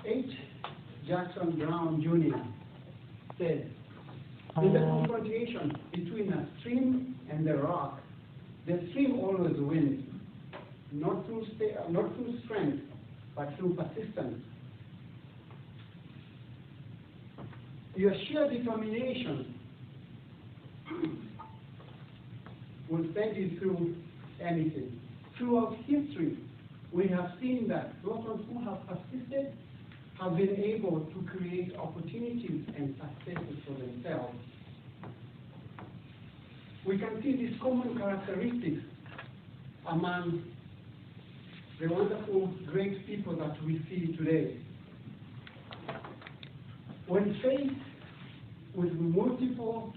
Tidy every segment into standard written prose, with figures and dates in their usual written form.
H. Jackson Brown Jr. said, in the confrontation between a stream and the rock, the stream always wins, not through strength, but through persistence. Your sheer determination will send you through anything. Throughout history, we have seen that those who have persisted have been able to create opportunities and successes for themselves. We can see these common characteristics among the wonderful, great people that we see today. When faced with multiple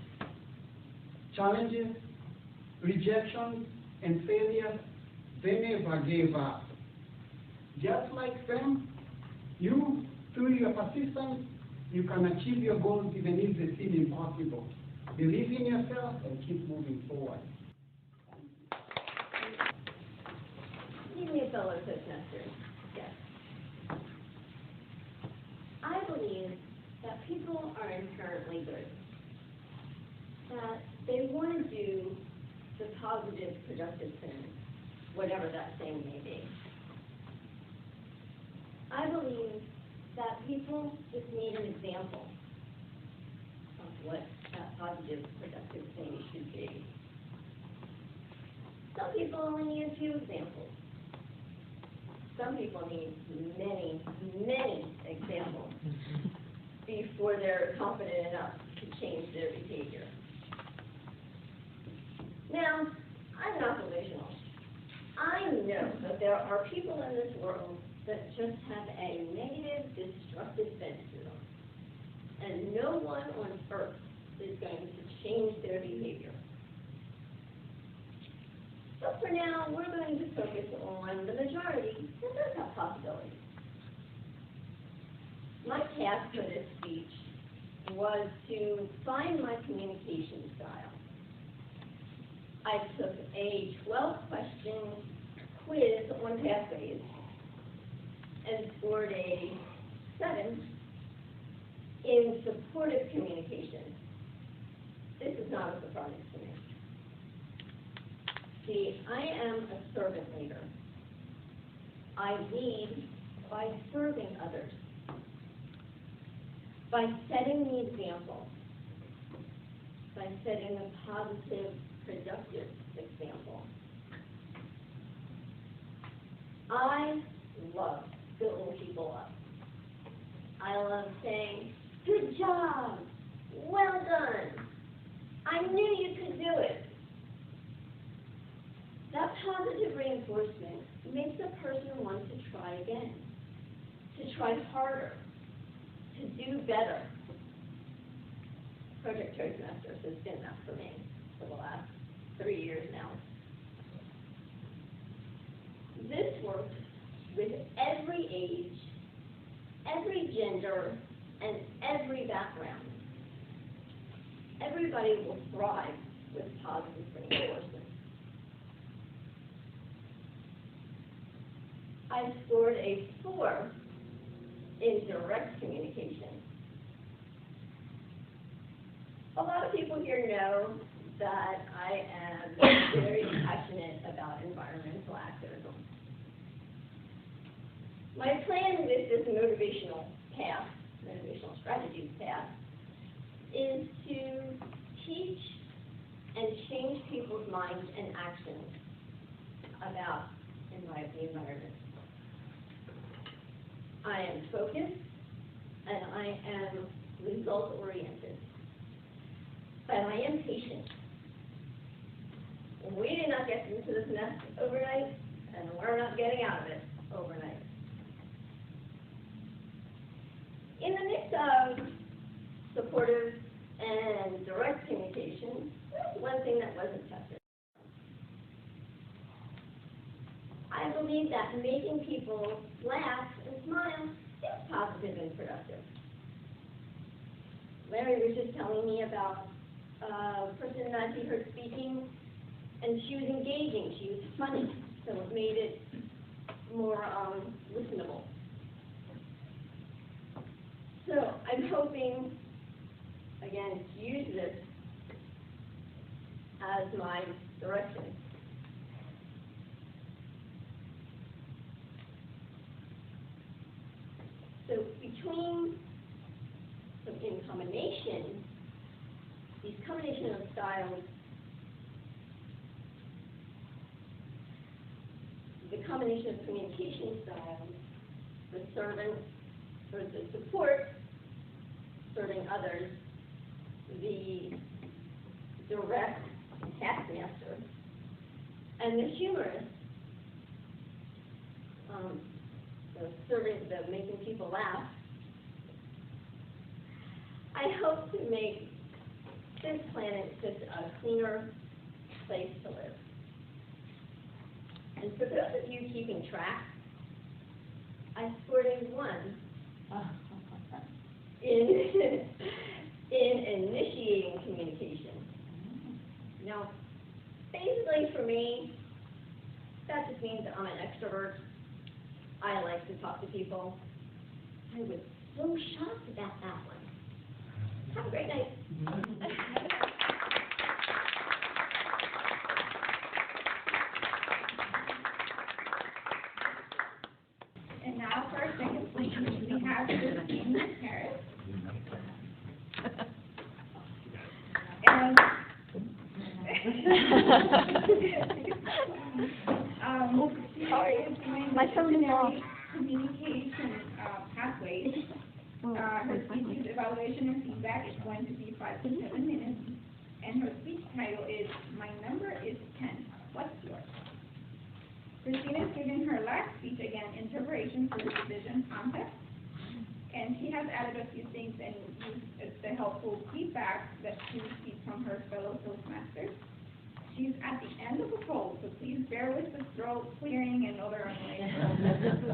challenges, rejections, and failures, they never gave up. Just like them, you, through your persistence, you can achieve your goals even if they seem impossible. Believe in yourself and keep moving forward. Excuse me, fellow Toastmasters. Yes. I believe that people are inherently good. That they want to do the positive, productive thing, whatever that thing may be. I believe that people just need an example of what that positive, productive thing should be. Some people only need a few examples. Some people need many, many examples before they're confident enough to change their behavior. Now, I'm not delusional. I know that there are people in this world that just have a negative, destructive bent to them. And no one on earth is going to change their behavior. So for now, we're going to focus on the majority that does have possibilities. My task for this speech was to find my communication style. I took a 12-question quiz on pathways and scored a 7 in supportive communication. This is not a surprise to me. See, I am a servant leader. I lead by serving others, by setting the example, by setting a positive, productive example. I love building people up. I love saying, good job, well done, I knew you could do it. That positive reinforcement makes a person want to try again, to try harder, to do better. Frederick Toastmasters has been that for me for the last 3 years now. This works with every age, every gender, and every background. Everybody will thrive with positive reinforcement. I scored a 4 in direct communication. A lot of people here know that I am very passionate about environmental activism. My plan with this motivational path, motivational strategies path, is to teach and change people's minds and actions about the environment. I am focused and I am result-oriented, but I am patient. We did not get into this mess overnight, and we're not getting out of it overnight. In the mix of supportive and direct communication, there's one thing that wasn't tested. I believe that making people laugh and smile is positive and productive. Larry was just telling me about a person that he heard speaking, and she was engaging, she was funny, so it made it more listenable. hoping, again, to use this as my direction. So between, in combination, these combination of styles, the combination of communication styles, the servant, or the support, serving others, the direct taskmaster, and the humorous, the making people laugh. I hope to make this planet just a cleaner place to live. And for those of you keeping track, I scored a 1 in initiating communication. Now, basically for me, that just means that I'm an extrovert. I like to talk to people. I was so shocked about that one. Have a great night. And now for our second speaker, we have Limparis. My phone is off. Communication pathways. Her speech evaluation and feedback is going to be 5 to 7 minutes. And her speech title is, My Number is 10. What's yours? Christina is giving her last speech again in preparation for the division contest. And she has added a few things and used the helpful feedback that she received from her fellow Toastmasters. She's at the end of the poll, so please bear with the throat clearing and other annoyances.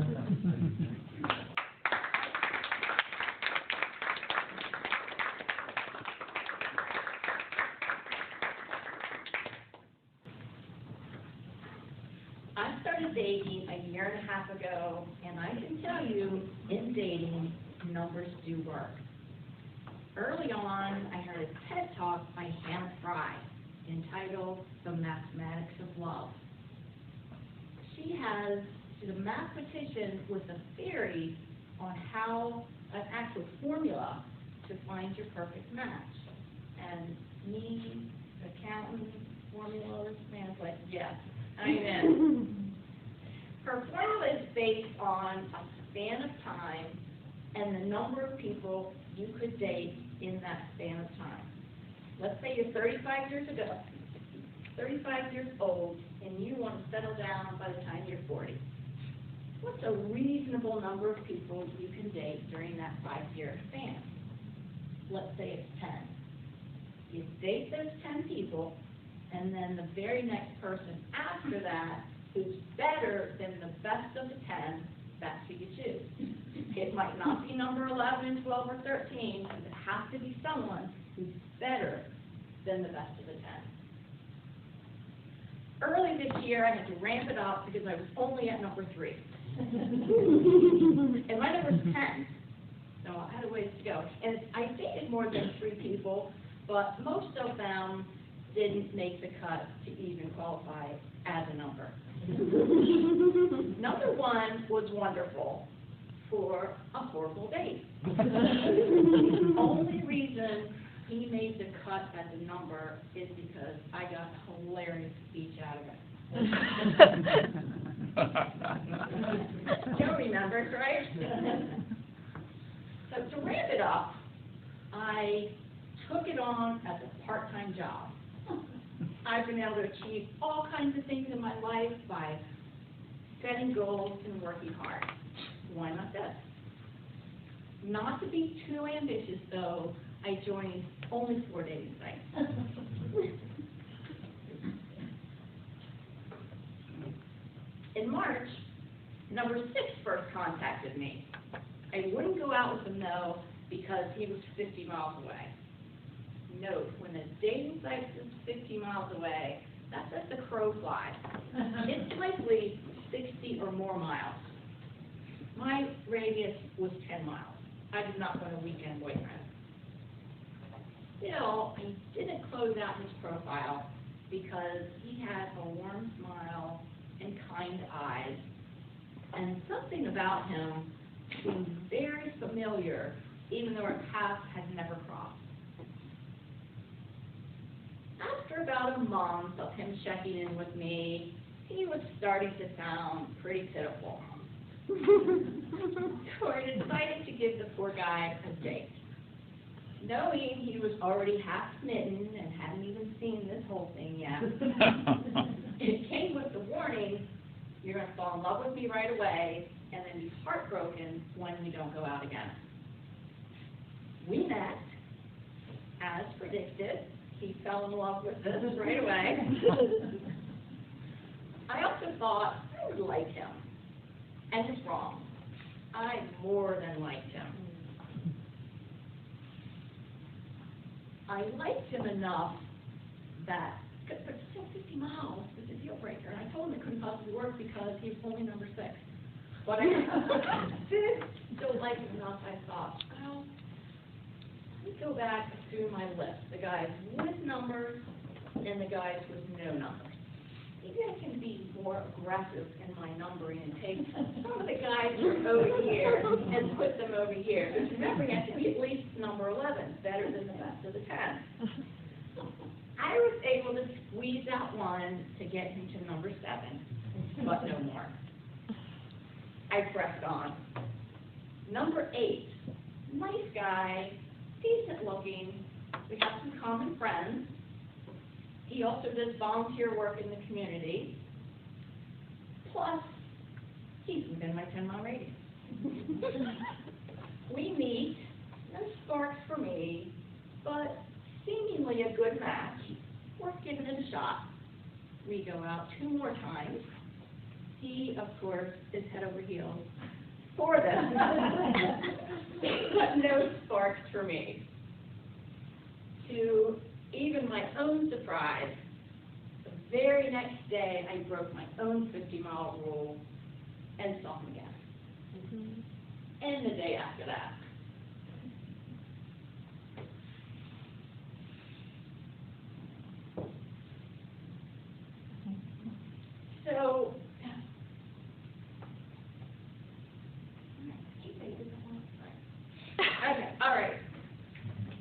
I started dating a year and a half ago, and I can tell you, in dating, numbers do work. Early on, I heard a TED Talk by Hannah Fry entitled The Mathematics of Love. She's a mathematician with a theory on how, an actual formula to find your perfect match. And me, accountant, formulas, man, it's like, yes, I'm in. Her formula is based on a span of time and the number of people you could date in that span of time. Let's say you're 35 years old, and you want to settle down by the time you're 40. What's a reasonable number of people you can date during that 5-year span? Let's say it's 10. You date those 10 people, and then the very next person after that who's better than the best of the 10, that's who you choose. It might not be number 11, 12, or 13, but it has to be someone who's better than the best of the 10. Early this year, I had to ramp it up because I was only at number 3. And my number is 10, so I had a ways to go. And I dated more than 3 people, but most of them didn't make the cut to even qualify as a number. Number 1 was wonderful for a horrible date. The only reason he made the cut as a number is because I got a hilarious speech out of it. Joe remembers, right? So to ramp it up, I took it on as a part-time job. I've been able to achieve all kinds of things in my life by setting goals and working hard. Why not this? Not to be too ambitious, though, I joined only 4 dating sites. In March, number 6 first contacted me. I wouldn't go out with him, though, because he was 50 miles away. Note, when the dating site is 50 miles away, that's as the crow flies. It's likely 60 or more miles. My radius was 10 miles. I did not want a weekend boyfriend. Still, I didn't close out his profile because he had a warm smile and kind eyes, and something about him seemed very familiar, even though our paths had never crossed. After about a month of him checking in with me, he was starting to sound pretty pitiful. So I decided to give the poor guy a date. Knowing he was already half smitten and hadn't even seen this whole thing yet, it came with the warning, you're going to fall in love with me right away and then be heartbroken when we don't go out again. We met, as predicted. He fell in love with this right away. I also thought I would like him. And it's wrong. I more than liked him. I liked him enough that, but still 50 miles is a deal breaker. And I told him it couldn't possibly work because he was only number 6. But I did still like him enough, I thought, well, let me go back through my list. The guys with numbers and the guys with no numbers. Maybe I can be more aggressive in my numbering and take some of the guys from over here and put them over here. Because remember, you have to be at least number 11, better than the best of the 10. I was able to squeeze out one to get him to number 7, but no more. I pressed on. Number 8, nice guy, decent looking. We have some common friends. He also does volunteer work in the community. Plus, he's within my 10-mile radius. We meet, no sparks for me, but seemingly a good match. Worth giving it a shot. We go out 2 more times. He, of course, is head over heels for them. But no sparks for me. To even my own surprise, the very next day I broke my own 50-mile rule and saw him again. And the day after that. So, okay, all right.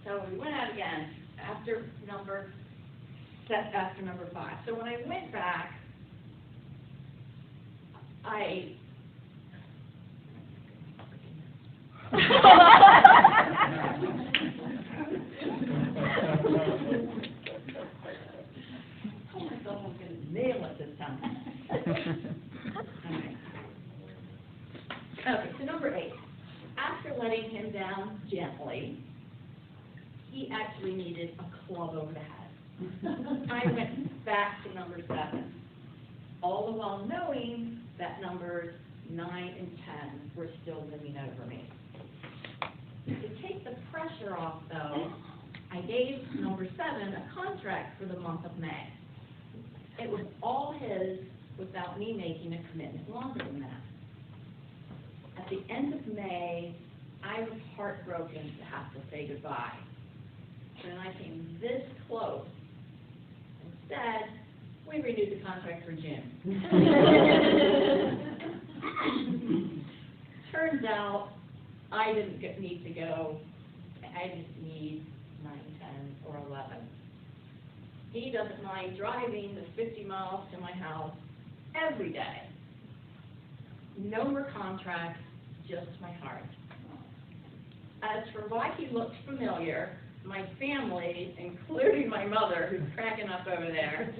So we went out again after number 5. So when I went back, I told myself I was going to nail it this time. Okay, so number 8. After letting him down gently, he actually needed a club over the head. I went back to number 7, all the while knowing that numbers 9 and 10 were still looming over me. To take the pressure off, though, I gave number 7 a contract for the month of May. It was all his without me making a commitment longer than that. At the end of May, I was heartbroken to have to say goodbye. And I came this close. Instead, we renewed the contract for June. Turns out, I didn't need to go. I just need 9, 10, or 11. He doesn't mind driving the 50 miles to my house every day. No more contracts, just my heart. As for why he looked familiar, my family, including my mother, who's cracking up over there,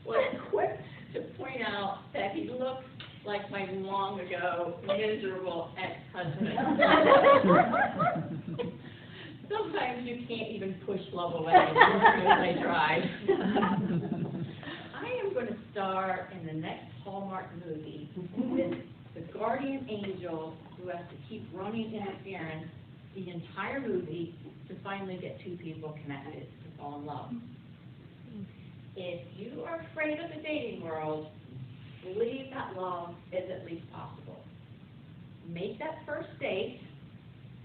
was quick to point out that he looked like my long ago miserable ex-husband. Sometimes you can't even push love away as I tried. I am going to star in the next Hallmark movie with the guardian angel who has to keep running interference the entire movie to finally get 2 people connected to fall in love. If you are afraid of the dating world, believe that love is at least possible. make that first date,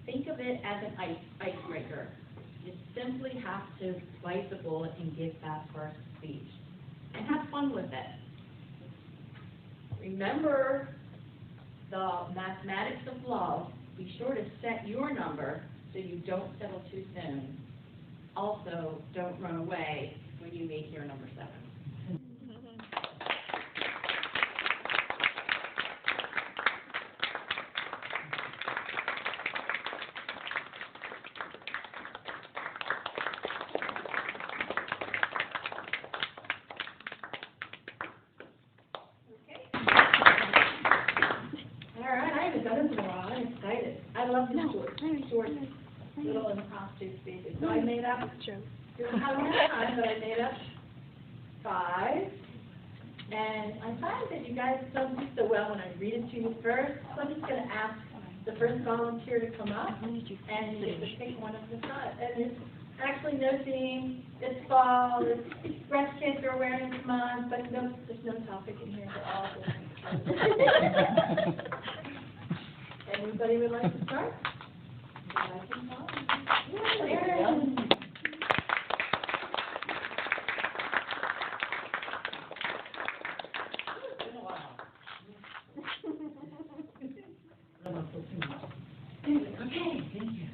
think of it as an icebreaker. You simply have to bite the bullet and give that first speech. And have fun with it. Remember the mathematics of love. Be sure to set your number so you don't settle too soon. Also, don't run away when you meet your number 7. I love the short little impromptu speeches. So I made up, didn't have enough time, but I made up 5. And I find that you guys don't do so well when I read it to you first. So I'm just going to ask the first volunteer to come up and you get to pick one of the 5. And it's actually no theme. It's fall. It's Breast Cancer Awareness Month, but no, there's no topic in here for all of them. Anybody would like to start? Aaron. It's been a while. Okay, thank you.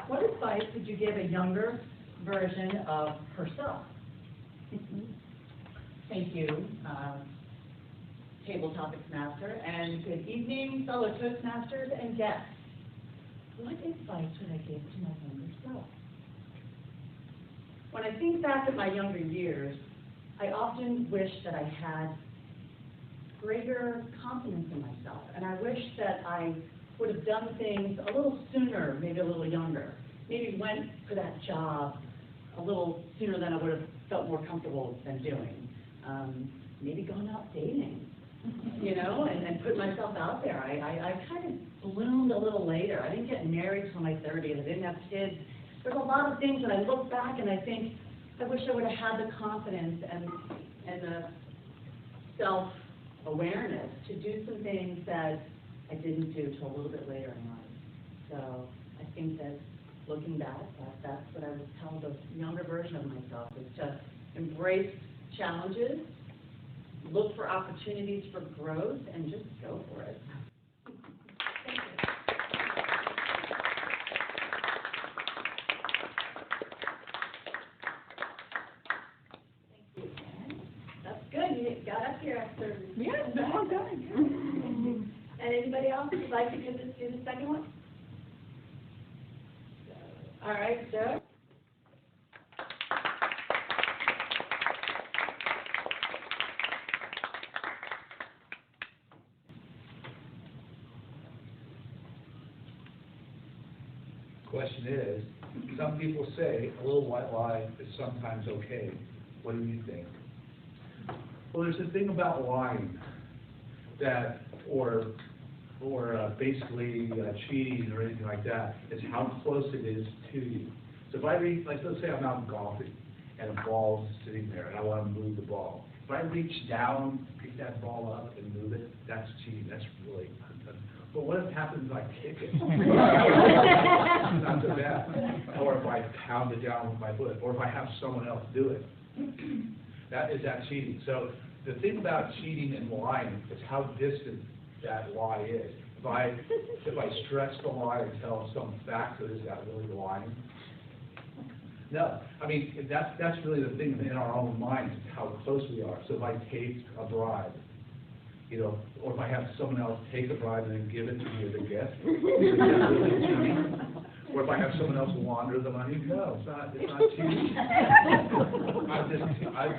What advice would you give a younger version of herself? Thank you, Table Topics Master, and good evening, fellow Toastmasters and guests. What advice would I give to my younger self? When I think back at my younger years, I often wish that I had greater confidence in myself, and I wish that I would have done things a little sooner, maybe a little younger. Maybe went for that job a little sooner than I would have felt more comfortable than doing. Maybe gone out dating, you know, and put myself out there. I kind of bloomed a little later. I didn't get married till my 30s. I didn't have kids. There's a lot of things that I look back and I think, I wish I would have had the confidence and the self-awareness to do some things that I didn't do till a little bit later in life. So I think that looking back, that's what I would tell the younger version of myself, is just embrace challenges, look for opportunities for growth, and just go for it. Thank you. Thank you, Leann. That's good. You got up here after. Yeah, well done. And anybody else would like to do the second one? All right, Joe. Question is, some people say a little white lie is sometimes okay. What do you think? Well, there's a thing about lying that, or basically cheating or anything like that, is how close it is to you. So if I reach, like let's say I'm out golfing and a ball's sitting there and I want to move the ball. If I reach down, pick that ball up and move it, that's cheating. That's really but what if happens if I kick it? Not so bad. Or if I pound it down with my foot, or if I have someone else do it. That cheating. So the thing about cheating and lying is how distant that lie is. If I stretch the lie and tell some fact, so is that really lying? No. I mean, that's really the thing in our own minds, is how close we are. So if I take a bribe, you know, or if I have someone else take a bribe and then give it to me as a gift, is that really cheating? Or if I have someone else launder the money, no, it's not cheating.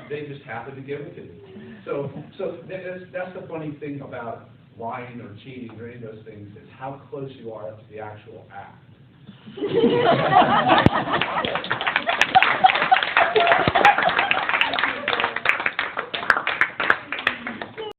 They just happen to give it to me. So that's the funny thing about lying or cheating or any of those things, is how close you are to the actual act.